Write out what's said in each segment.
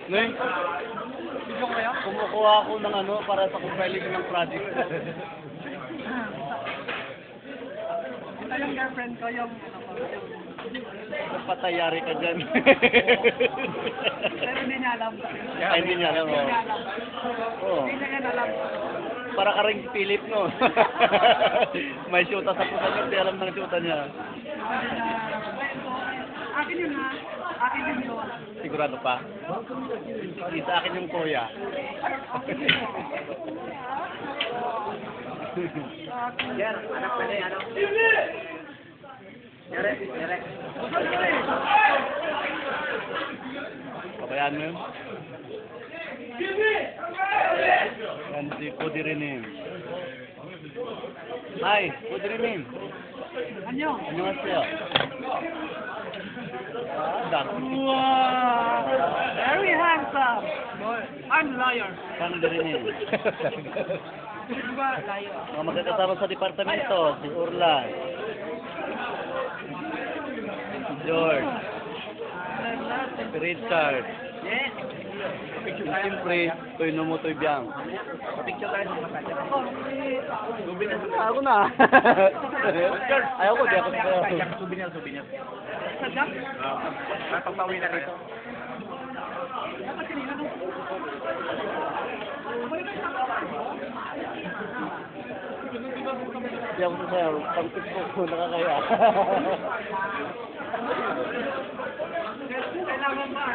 Nay, kumukuha ako ng ano para sa compilation ng project. Ito yung girlfriend ko, yung Patayari ka dyan. pero hindi niya alam. Ay, hindi niya alam. Hindi niya alam. Oo. Hindi niya alam. Para ka rin Philip, no? May syuta sa pusa niya, hindi alam ng syuta niya. Akin yun ha. Akin yun yun. Sigurado pa? Hindi sa akin yung kuya. Yan, anak pala yan. Direct. Pabayaan mo yun? Yan si Kudirinim. Hi, Kudirinim. Anyo? 안녕하세요. Wow! Very handsome. I'm liar. Kudirinim. Diba? Liar. Mga magkakasama sa departamento, si Urlan. Si George. Si Richard. Yes. Siyempre, Toy Nomo Toy Biang. Picture tayo sa masaya. Ako na. Ayaw ko, di ako sa... Souvenir. Sadya? Napagpawi na rito. Di ako sa pag-tiktok ko nakakaya. Kailangan ba?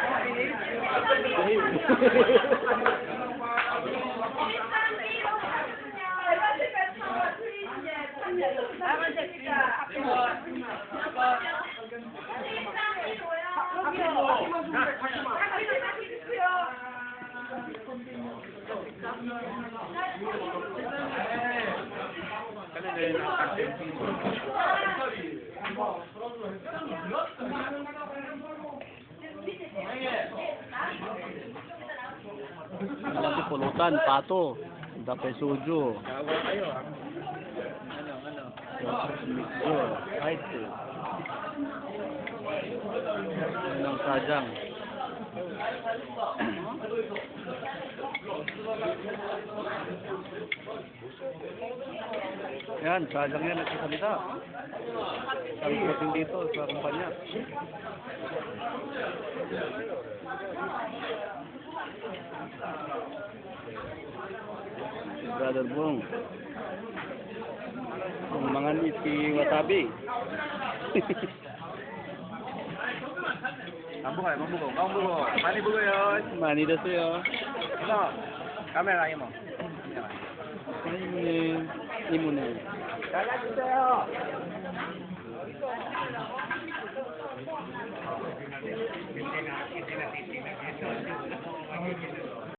Lagi pulutan, pato, dapat sujo. Tawa kayo ha? Mixo, ito. Anong sajang? Yan, sajang yan nagsasalita. Sabi ko dito sa kumpanya. Brother Bong. Ang mga iti watabi. Mambuko. Mani buko yun. Mani daw sa'yo. Ito, camera mo. Ini mo na. Kala sa'yo. Hindi na